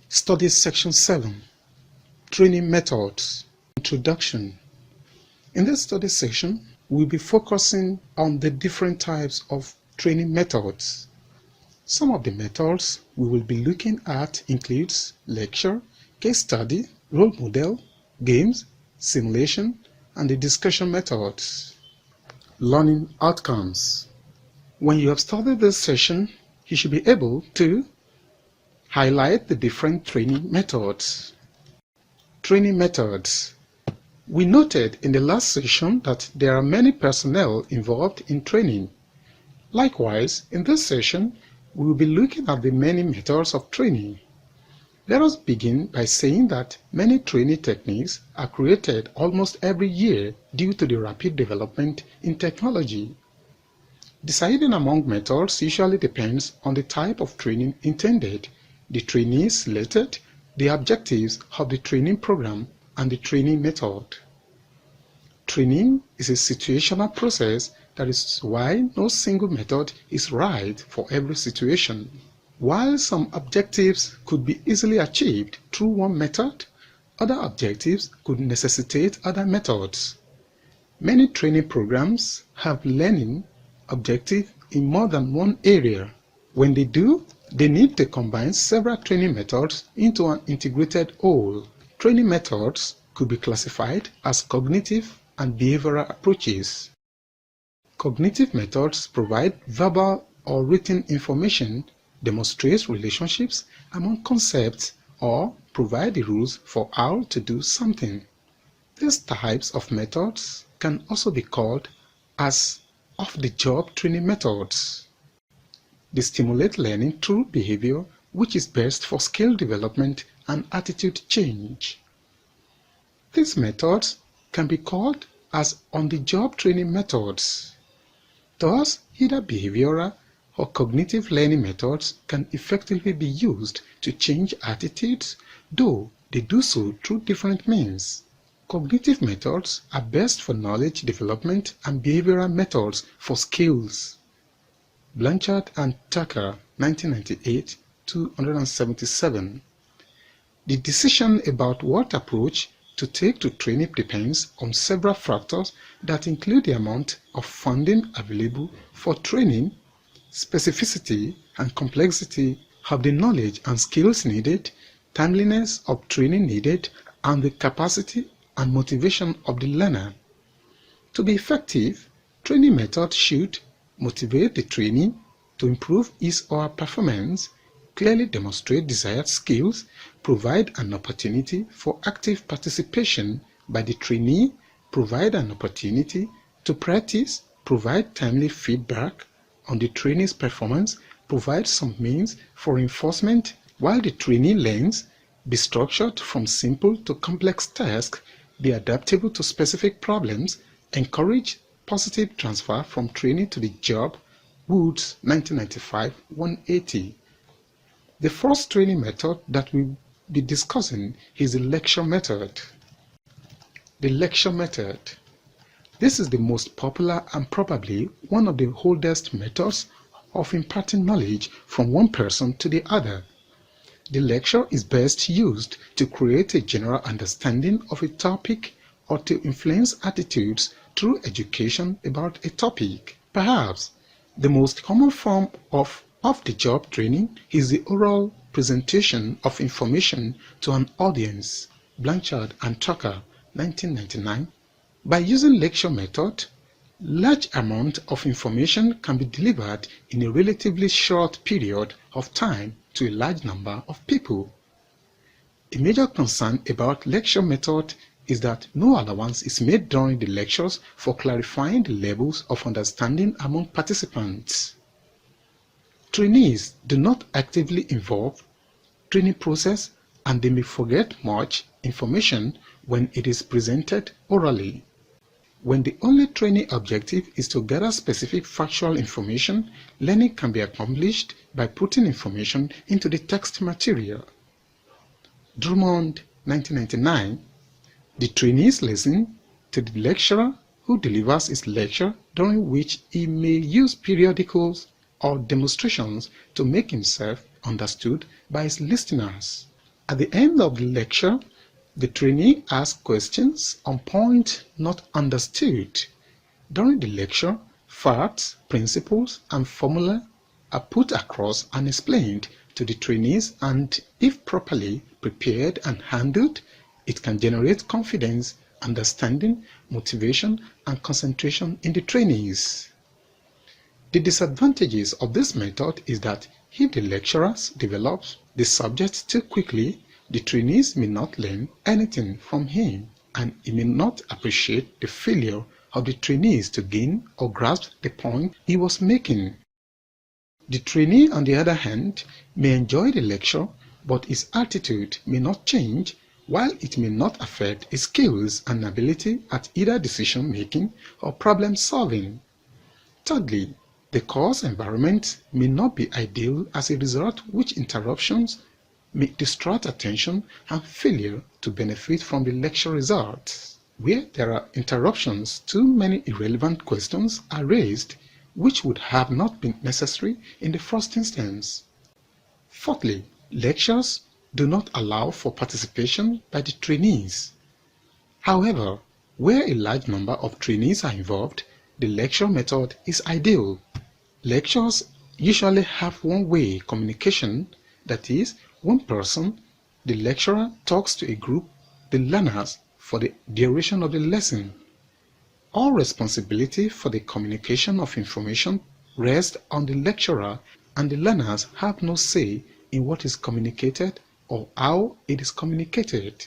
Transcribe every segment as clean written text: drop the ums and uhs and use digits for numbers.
Studies Section 7, Training Methods, Introduction. In this study section, we'll be focusing on the different types of training methods. Some of the methods we will be looking at includes lecture, case study, role model, games, simulation, and the discussion methods. Learning outcomes. When you have studied this session, you should be able to highlight the different training methods. Training methods. We noted in the last session that there are many personnel involved in training. Likewise, in this session, we will be looking at the many methods of training. Let us begin by saying that many training techniques are created almost every year due to the rapid development in technology. Deciding among methods usually depends on the type of training intended, the trainees selected, the objectives of the training program, and the training method. Training is a situational process. That is why no single method is right for every situation. While some objectives could be easily achieved through one method, other objectives could necessitate other methods. Many training programs have learning objectives in more than one area. When they do, they need to combine several training methods into an integrated whole. Training methods could be classified as cognitive and behavioral approaches. Cognitive methods provide verbal or written information, demonstrate relationships among concepts, or provide the rules for how to do something. These types of methods can also be called as off-the-job training methods. They stimulate learning through behavior, which is best for skill development and attitude change. These methods can be called as on-the-job training methods. Thus, either behavioral or cognitive learning methods can effectively be used to change attitudes, though they do so through different means. Cognitive methods are best for knowledge development and behavioral methods for skills. Blanchard and Tucker, 1998, 277. The decision about what approach to take to training depends on several factors that include the amount of funding available for training, specificity and complexity of the knowledge and skills needed, timeliness of training needed, and the capacity and motivation of the learner. To be effective, training methods should motivate the trainee to improve his or her performance, clearly demonstrate desired skills, provide an opportunity for active participation by the trainee, provide an opportunity to practice, provide timely feedback on the trainee's performance, provide some means for reinforcement while the trainee learns, be structured from simple to complex tasks, be adaptable to specific problems, encourage positive transfer from training to the job. Woods, 1995, 180. The first training method that we'll be discussing is the lecture method. The lecture method. This is the most popular and probably one of the oldest methods of imparting knowledge from one person to the other. The lecture is best used to create a general understanding of a topic or to influence attitudes through education about a topic. Perhaps the most common form of off-the-job training is the oral presentation of information to an audience. Blanchard and Tucker, 1999. By using lecture method, large amount of information can be delivered in a relatively short period of time to a large number of people. A major concern about lecture method is that no allowance is made during the lectures for clarifying the levels of understanding among participants. Trainees do not actively involve training process and they may forget much information when it is presented orally. When the only training objective is to gather specific factual information, learning can be accomplished by putting information into the text material. Drummond, 1999. The trainees listen to the lecturer who delivers his lecture, during which he may use periodicals or demonstrations to make himself understood by his listeners. At the end of the lecture, the trainee asks questions on points not understood. During the lecture, facts, principles, and formula are put across and explained to the trainees, and if properly prepared and handled, it can generate confidence, understanding, motivation, and concentration in the trainees. The disadvantages of this method is that if the lecturer develops the subject too quickly, the trainees may not learn anything from him, and he may not appreciate the failure of the trainees to gain or grasp the point he was making. The trainee, on the other hand, may enjoy the lecture, but his attitude may not change, while it may not affect his skills and ability at either decision-making or problem-solving. Thirdly, the course environment may not be ideal, as a result which interruptions may distract attention and failure to benefit from the lecture results. Where there are interruptions, too many irrelevant questions are raised which would have not been necessary in the first instance. Fourthly, lectures do not allow for participation by the trainees. However, where a large number of trainees are involved, the lecture method is ideal. Lectures usually have one-way communication, that is, one person, the lecturer, talks to a group, the learners, for the duration of the lesson. All responsibility for the communication of information rests on the lecturer, and the learners have no say in what is communicated or how it is communicated.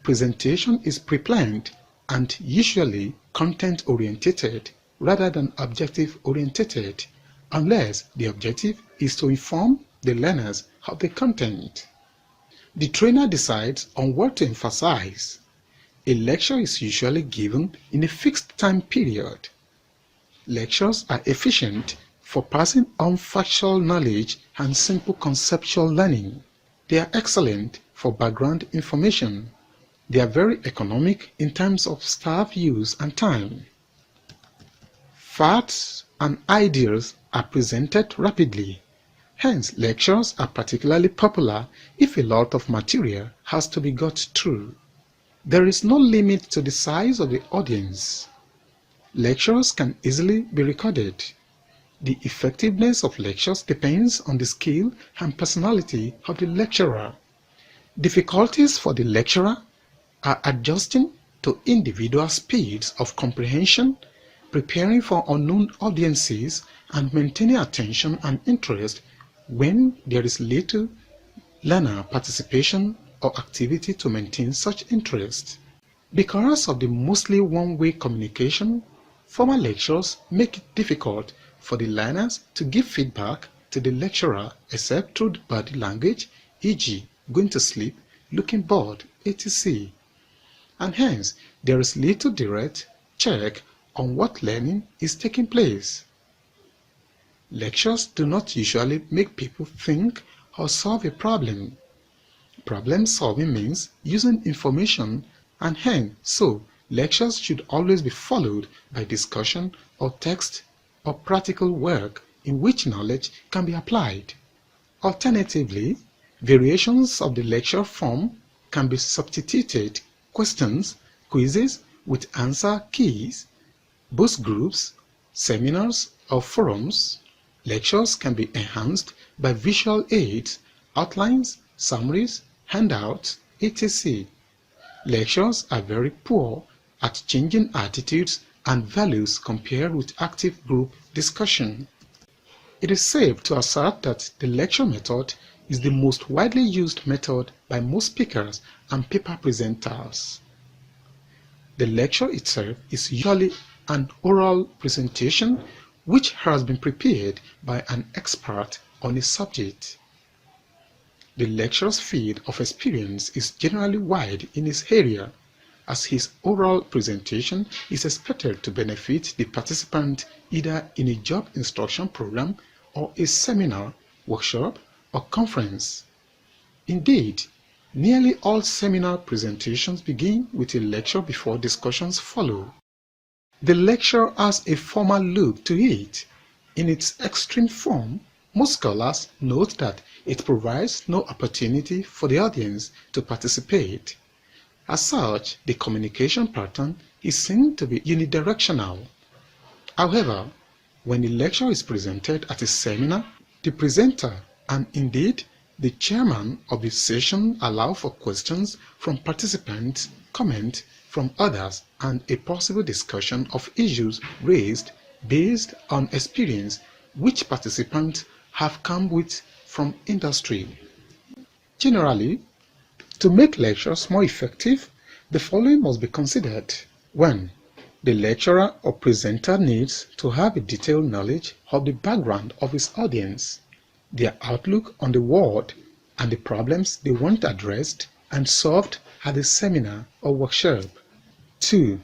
Presentation is pre-planned and usually content-oriented rather than objective-oriented, unless the objective is to inform the learners of the content. The trainer decides on what to emphasize. A lecture is usually given in a fixed time period. Lectures are efficient for passing on factual knowledge and simple conceptual learning. They are excellent for background information. They are very economic in terms of staff use and time. Facts and ideas are presented rapidly. Hence, lectures are particularly popular if a lot of material has to be got through. There is no limit to the size of the audience. Lectures can easily be recorded. The effectiveness of lectures depends on the skill and personality of the lecturer. Difficulties for the lecturer are adjusting to individual speeds of comprehension, preparing for unknown audiences, and maintaining attention and interest when there is little learner participation or activity to maintain such interest. Because of the mostly one-way communication, formal lectures make it difficult for the learners to give feedback to the lecturer except through body language, e.g., going to sleep, looking bored, etc. And hence, there is little direct check on what learning is taking place. Lectures do not usually make people think or solve a problem. Problem solving means using information, and hence, so lectures should always be followed by discussion or text or practical work in which knowledge can be applied. Alternatively, variations of the lecture form can be substituted: questions, quizzes with answer keys, boost groups, seminars or forums. Lectures can be enhanced by visual aids, outlines, summaries, handouts, etc. Lectures are very poor at changing attitudes and values compared with active group discussion. It is safe to assert that the lecture method is the most widely used method by most speakers and paper presenters. The lecture itself is usually an oral presentation which has been prepared by an expert on a subject. The lecturer's field of experience is generally wide in his area, as his oral presentation is expected to benefit the participant either in a job instruction program or a seminar, workshop, or conference. Indeed, nearly all seminar presentations begin with a lecture before discussions follow. The lecture has a formal look to it. In its extreme form, Most scholars note that it provides no opportunity for the audience to participate. As such, the communication pattern is seen to be unidirectional. However, when a lecture is presented at a seminar, the presenter and indeed the chairman of the session allow for questions from participants, comment from others, and a possible discussion of issues raised based on experience which participants have come with from industry. Generally, to make lectures more effective, the following must be considered. 1. The lecturer or presenter needs to have a detailed knowledge of the background of his audience, their outlook on the world, and the problems they want addressed and solved at the seminar or workshop. 2.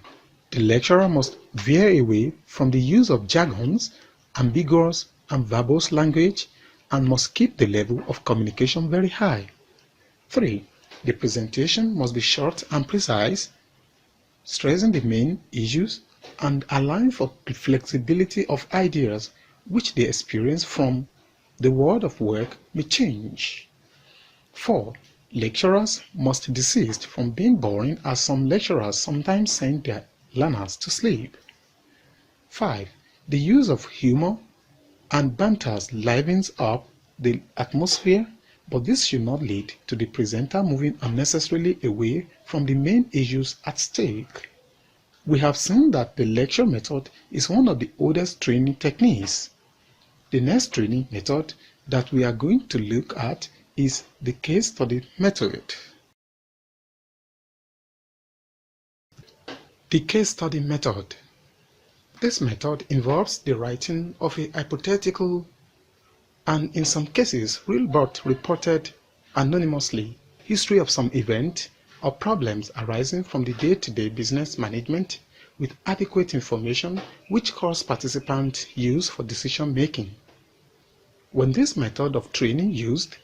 The lecturer must veer away from the use of jargons, ambiguous and verbose language, and must keep the level of communication very high. 3. The presentation must be short and precise, stressing the main issues and allowing for the flexibility of ideas which the experience from the world of work may change. 4. Lecturers must desist from being boring, as some lecturers sometimes send their learners to sleep. 5. The use of humor and banter livens up the atmosphere, but this should not lead to the presenter moving unnecessarily away from the main issues at stake. We have seen that the lecture method is one of the oldest training techniques. The next training method that we are going to look at is the case study method. The case study method. This method involves the writing of a hypothetical and in some cases real but reported anonymously history of some event or problems arising from the day-to-day business management with adequate information which course participants use for decision making. When this method of training used,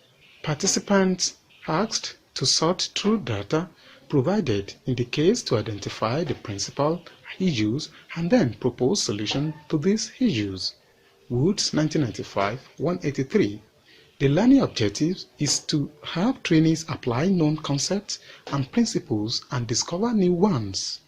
participants asked to sort through data provided in the case to identify the principal issues and then propose solutions to these issues. Woods, 1995, 183. The learning objective is to have trainees apply known concepts and principles and discover new ones.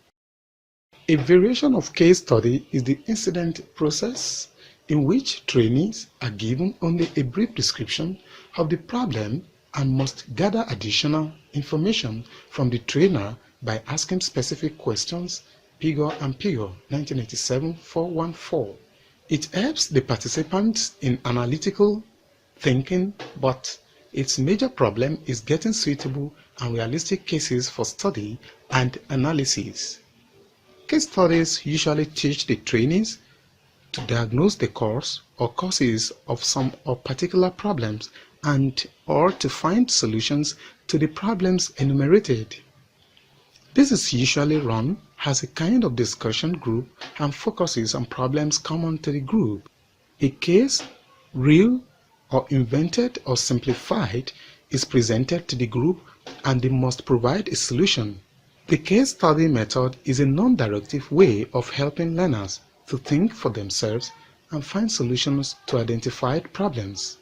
A variation of case study is the incident process, in which trainees are given only a brief description of the problem and must gather additional information from the trainer by asking specific questions. Pigor and Pigor, 1987, 414. It helps the participants in analytical thinking, but its major problem is getting suitable and realistic cases for study and analysis. Case studies usually teach the trainees to diagnose the cause or causes of some or particular problems and or to find solutions to the problems enumerated. This is usually run as a kind of discussion group and focuses on problems common to the group. A case, real or invented or simplified, is presented to the group and they must provide a solution. The case study method is a non-directive way of helping learners to think for themselves and find solutions to identified problems.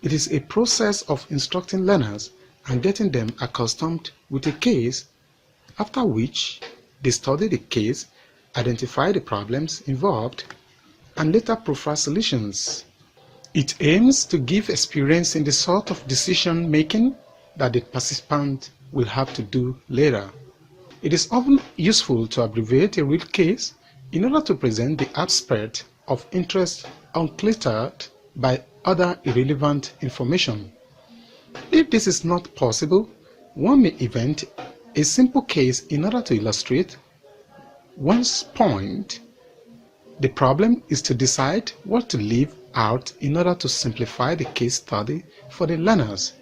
It is a process of instructing learners and getting them accustomed with a case, after which they study the case, identify the problems involved, and later provide solutions. It aims to give experience in the sort of decision-making that the participant will have to do later. It is often useful to abbreviate a real case in order to present the aspect of interest uncluttered by other irrelevant information. If this is not possible, one may invent a simple case in order to illustrate one's point. The problem is to decide what to leave out in order to simplify the case study for the learners.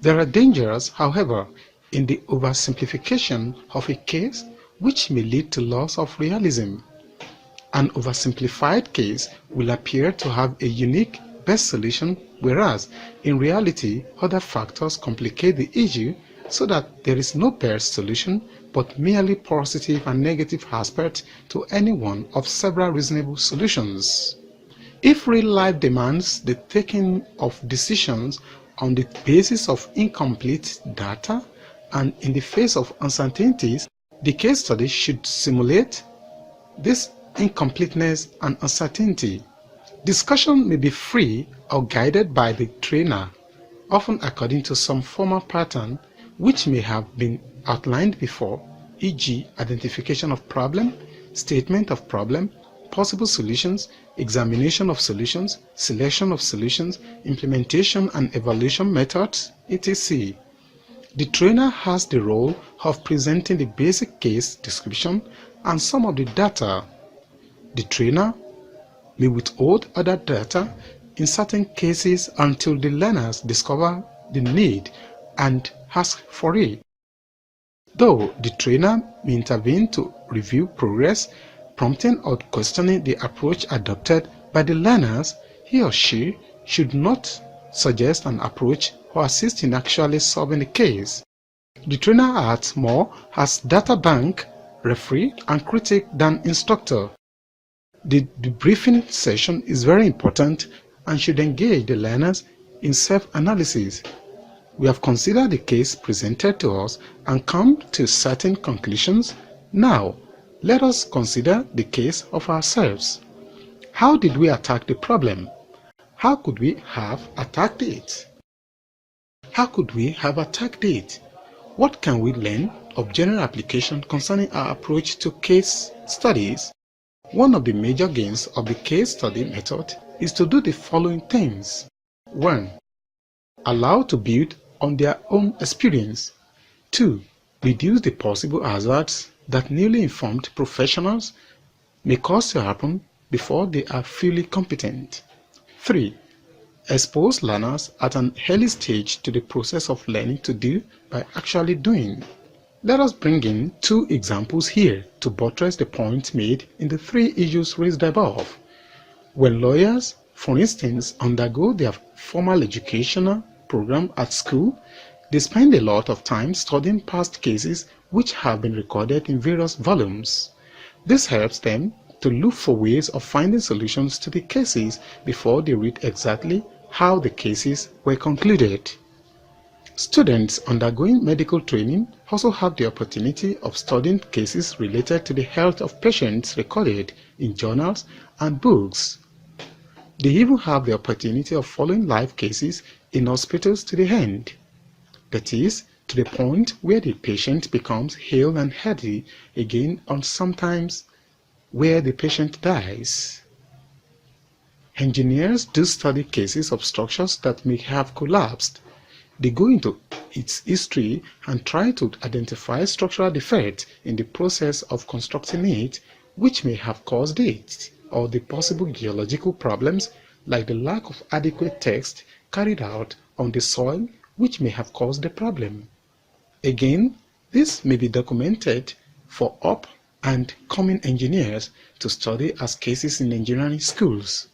There are dangers, however, in the oversimplification of a case which may lead to loss of realism. An oversimplified case will appear to have a unique best solution, whereas in reality other factors complicate the issue so that there is no best solution but merely positive and negative aspects to any one of several reasonable solutions. If real life demands the taking of decisions on the basis of incomplete data and in the face of uncertainties, the case study should simulate this incompleteness and uncertainty. Discussion may be free or guided by the trainer, often according to some formal pattern which may have been outlined before, e.g. identification of problem, statement of problem, possible solutions, examination of solutions, selection of solutions, implementation and evaluation methods, etc. The trainer has the role of presenting the basic case description and some of the data. The trainer may withhold other data in certain cases until the learners discover the need and ask for it. Though the trainer may intervene to review progress, prompting or questioning the approach adopted by the learners, he or she should not suggest an approach or assist in actually solving the case. The trainer acts more as data bank, referee, and critic than instructor. The debriefing session is very important and should engage the learners in self-analysis. We have considered the case presented to us and come to certain conclusions. Now, let us consider the case of ourselves. How did we attack the problem? How could we have attacked it? How could we have attacked it? What can we learn of general application concerning our approach to case studies? One of the major gains of the case study method is to do the following things. 1. Allow to build on their own experience. 2. Reduce the possible hazards that newly informed professionals may cause to happen before they are fully competent. 3. Expose learners at an early stage to the process of learning to do by actually doing. Let us bring in 2 examples here to buttress the point made in the 3 issues raised above. When lawyers, for instance, undergo their formal educational program at school, they spend a lot of time studying past cases which have been recorded in various volumes. This helps them to look for ways of finding solutions to the cases before they read exactly how the cases were concluded. Students undergoing medical training also have the opportunity of studying cases related to the health of patients recorded in journals and books. They even have the opportunity of following live cases in hospitals to the end. That is, to the point where the patient becomes hale and healthy again, and sometimes where the patient dies. Engineers do study cases of structures that may have collapsed. They go into its history and try to identify structural defects in the process of constructing it which may have caused it, or the possible geological problems like the lack of adequate text carried out on the soil which may have caused the problem. Again, this may be documented for up and coming engineers to study as cases in engineering schools.